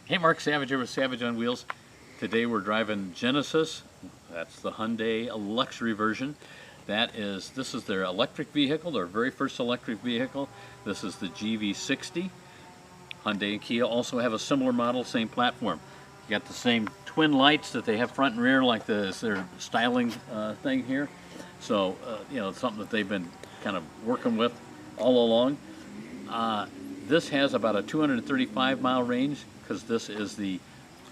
Hey, Mark Savage here with Savage on Wheels. Today we're driving Genesis. That's the Hyundai luxury version. This is their electric vehicle, their very first electric vehicle. This is the GV60. Hyundai and Kia also have a similar model, same platform. You got the same twin lights that they have front and rear, like their styling thing here. So you know, it's something that they've been kind of working with all along. This has about a 235 mile range, because this is the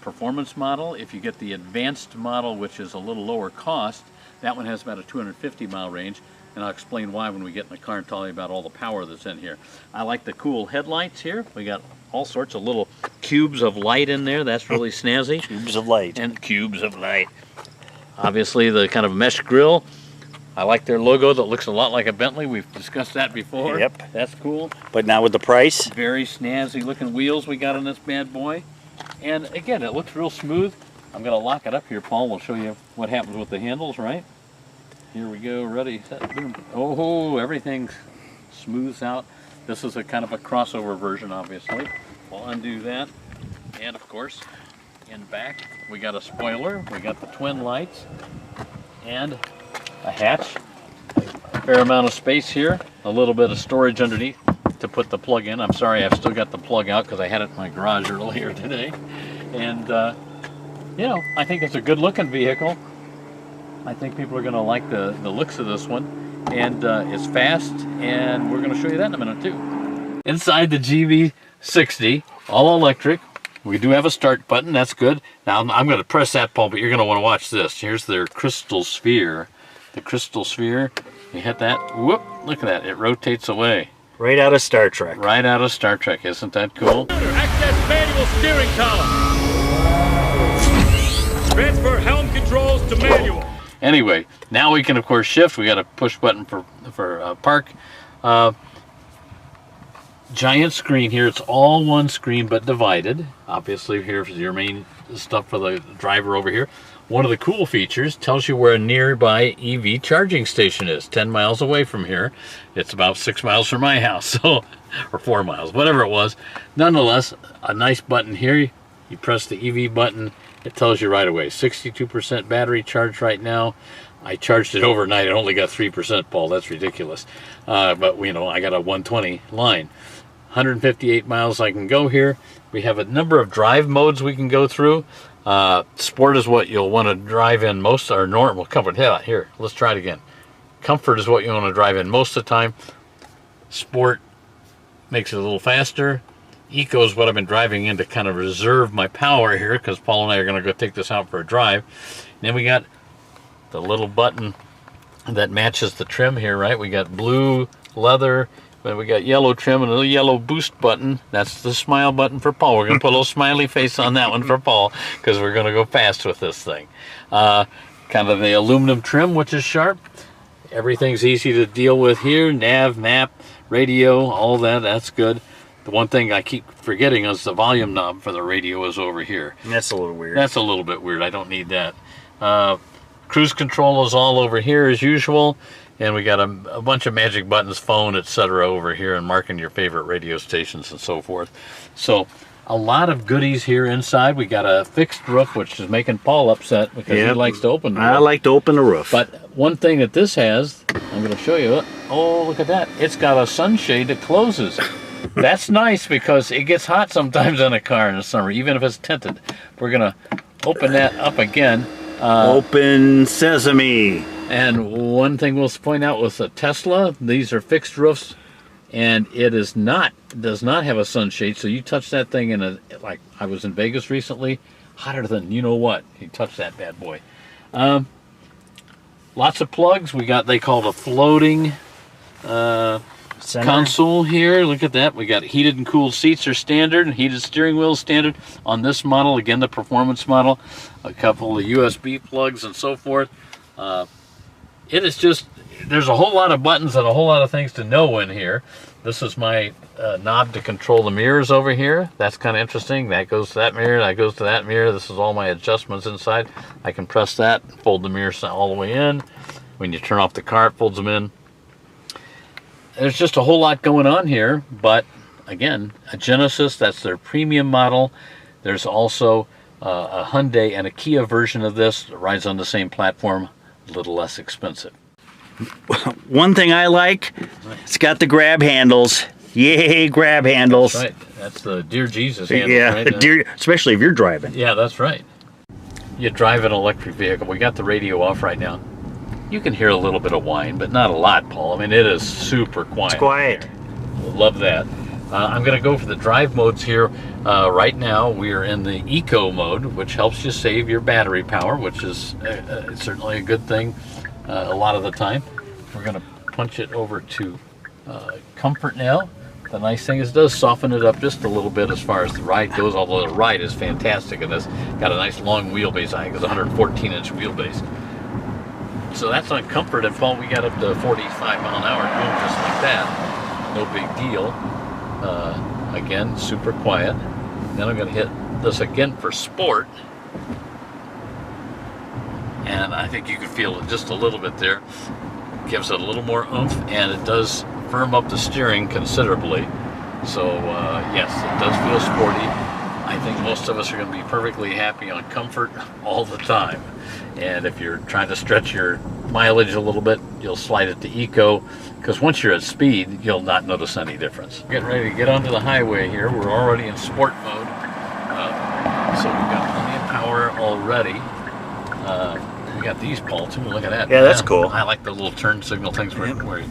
performance model. If you get the advanced model, which is a little lower cost, that one has about a 250 mile range, and I'll explain why when we get in the car and tell you about all the power that's in here. I like the cool headlights here. We got all sorts of little cubes of light in there. That's really snazzy. Cubes of light. And cubes of light. Obviously the kind of mesh grille. I like their logo that looks a lot like a Bentley. We've discussed that before. Yep. That's cool. But now with the price. Very snazzy looking wheels we got on this bad boy. And again, it looks real smooth. I'm going to lock it up here, Paul. We'll show you what happens with the handles, right? Here we go. Ready, set, boom. Oh, everything smooths out. This is a kind of a crossover version, obviously. We'll undo that. And of course, in back, we got a spoiler. We got the twin lights and a hatch, a fair amount of space here, a little bit of storage underneath to put the plug in. I'm sorry, I've still got the plug out because I had it in my garage earlier today. And you know, I think it's a good looking vehicle. I think people are going to like the looks of this one, and it's fast, and we're going to show you that in a minute too. Inside the GV60, all electric, we do have a start button. That's good. Now I'm going to press that, Paul, but you're going to want to watch this. Here's their crystal sphere. The crystal sphere, you hit that, whoop, look at that, it rotates away. Right out of Star Trek. Right out of Star Trek, isn't that cool? Access manual steering column. Transfer helm controls to manual. Anyway, now we can of course shift. We got a push button for park. Giant screen here, it's all one screen but divided. Obviously here's your main stuff for the driver over here. One of the cool features tells you where a nearby EV charging station is, 10 miles away from here. It's about 6 miles from my house, so, or 4 miles, whatever it was. Nonetheless, a nice button here. You press the EV button, it tells you right away. 62% battery charge right now. I charged it overnight, it only got 3%, Paul, that's ridiculous. But you know, I got a 120 line. 158 miles I can go here. We have a number of drive modes we can go through. Sport is what you'll want to drive in most, or normal comfort. Here, let's try it again. Comfort is what you want to drive in most of the time. Sport makes it a little faster. Eco is what I've been driving in to kind of reserve my power here, because Paul and I are going to go take this out for a drive. And then we got the little button that matches the trim here, right? We got blue leather. But we got yellow trim and a little yellow boost button. That's the smile button for Paul. We're going to put a little smiley face on that one for Paul, because we're going to go fast with this thing. Kind of the aluminum trim, which is sharp. Everything's easy to deal with here. Nav, map, radio, all that. That's good. The one thing I keep forgetting is the volume knob for the radio is over here. That's a little weird. That's a little bit weird. I don't need that. Cruise control is all over here as usual. And we got a bunch of magic buttons, phone, etc. over here, and marking your favorite radio stations and so forth. So a lot of goodies here inside. We got a fixed roof, which is making Paul upset because he likes to open the roof. I like to open the roof. But one thing that this has, I'm going to show you. Oh, look at that. It's got a sunshade that closes. That's nice because it gets hot sometimes in a car in the summer, even if it's tinted. We're going to open that up again. Open sesame. And one thing we'll point out with the Tesla, these are fixed roofs, and it does not have a sunshade. So you touch that thing in like I was in Vegas recently, hotter than you know what. You touch that bad boy. Lots of plugs. We got, they call it a floating console here. Look at that. We got heated and cooled seats are standard, and heated steering wheel standard on this model. Again, the performance model. A couple of USB plugs and so forth. It is just, there's a whole lot of buttons and a whole lot of things to know in here. This is my knob to control the mirrors over here. That's kind of interesting. That goes to that mirror, that goes to that mirror. This is all my adjustments inside. I can press that, fold the mirrors all the way in. When you turn off the car, it folds them in. There's just a whole lot going on here, but again, a Genesis, that's their premium model. There's also a Hyundai and a Kia version of this that rides on the same platform, a little less expensive. One thing I like, it's got the grab handles. Yay, grab handles. That's right. That's the Dear Jesus handle. Yeah, right? dear, especially if you're driving. Yeah, that's right. You drive an electric vehicle. We got the radio off right now. You can hear a little bit of whine, but not a lot, Paul. I mean, it is super quiet. It's quiet. Love that. I'm going to go for the drive modes here. Right now, we are in the Eco mode, which helps you save your battery power, which is certainly a good thing a lot of the time. We're going to punch it over to Comfort now. The nice thing is it does soften it up just a little bit as far as the ride goes, although the ride is fantastic in this. Got a nice long wheelbase. I think it's a 114-inch wheelbase. So that's on Comfort, and Paul, we got up to 45 mile an hour going just like that. No big deal. Again, super quiet. Then I'm going to hit this again for Sport. And I think you can feel it just a little bit there. Gives it a little more oomph, and it does firm up the steering considerably. So yes, it does feel sporty. I think most of us are going to be perfectly happy on Comfort all the time. And if you're trying to stretch your mileage a little bit, you'll slide it to Eco, because once you're at speed, you'll not notice any difference. Getting ready to get onto the highway here. We're already in Sport mode, so we've got plenty of power already. We got these, Paul, too. Look at that. Yeah, that's cool. I like the little turn signal things where it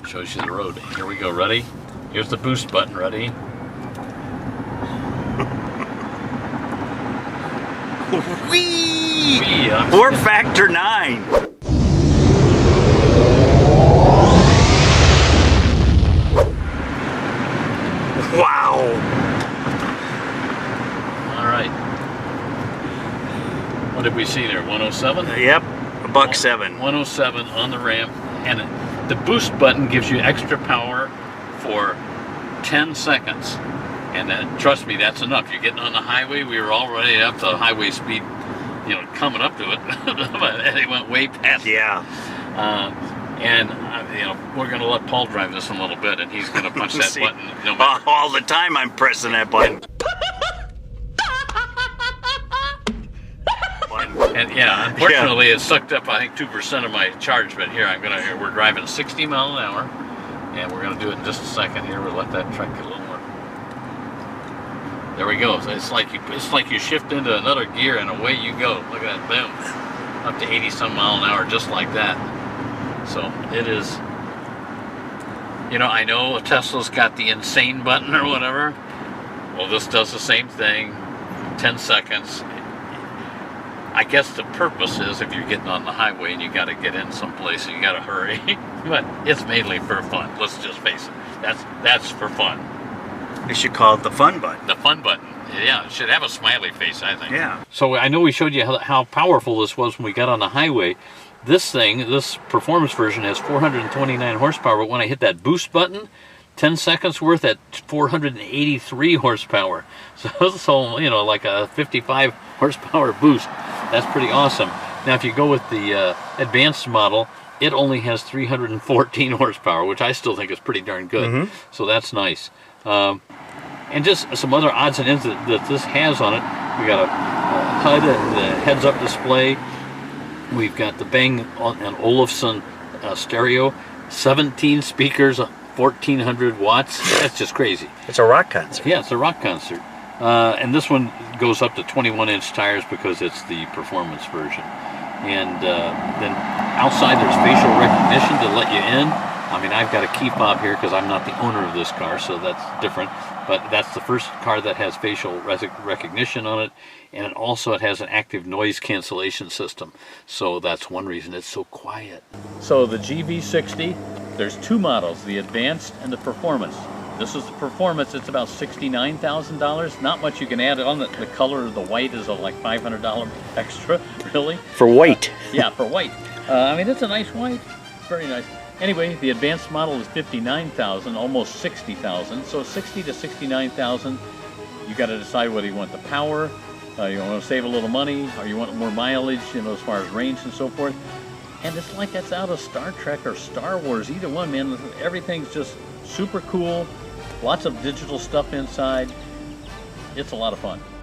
shows you the road. Here we go. Ready? Here's the boost button. Ready? Whee! Yeah. Or factor 9. Wow. All right. What did we see there? 107? Yep, $1.07. 107 on the ramp, and the boost button gives you extra power for 10 seconds. And then, trust me, that's enough. You're getting on the highway. We were already up to highway speed, coming up to it, and it went way past. Yeah. We're going to let Paul drive this in a little bit, and he's going to punch that See, button. No matter. all the time I'm pressing that button. And yeah, unfortunately, it sucked up, I think, 2% of my charge. But here, we're driving 60 mile an hour, and we're going to do it in just a second. Here, we'll let that truck get a little more. There we go. So it's like you shift into another gear, and away you go. Look at that, boom, up to 80 some mile an hour, just like that. So it is. I know Tesla's got the insane button or whatever. Well, this does the same thing. 10 seconds. I guess the purpose is if you're getting on the highway and you got to get in someplace and you got to hurry, but it's mainly for fun. Let's just face it. That's for fun. They should call it the fun button. The fun button. Yeah, it should have a smiley face, I think. Yeah. So I know we showed you how powerful this was when we got on the highway. This performance version has 429 horsepower, but when I hit that boost button, 10 seconds worth at 483 horsepower. So like a 55 horsepower boost. That's pretty awesome. Now, if you go with the advanced model, it only has 314 horsepower, which I still think is pretty darn good. Mm-hmm. So that's nice. And just some other odds and ends that this has on it. We got a HUD, the heads-up display. We've got the Bang & Olufsen stereo, 17 speakers, 1,400 watts. That's just crazy. It's a rock concert. Yeah, it's a rock concert. And this one goes up to 21-inch tires because it's the performance version. And then outside there's facial recognition to let you in. I mean, I've got a key fob here because I'm not the owner of this car, so that's different. But that's the first car that has facial recognition on it. And it has an active noise cancellation system. So that's one reason it's so quiet. So the GV60, there's two models, the Advanced and the Performance. This is the Performance. It's about $69,000. Not much you can add on. The color of the white is like $500 extra, really. For white. Yeah, for white. I mean, it's a nice white. Very nice. Anyway, the Advanced model is $59,000, almost $60,000. So $60,000 to $69,000. You got to decide whether you want the power, you want to save a little money, or you want more mileage, as far as range and so forth. And it's like that's out of Star Trek or Star Wars. Either one, man. Everything's just super cool. Lots of digital stuff inside. It's a lot of fun.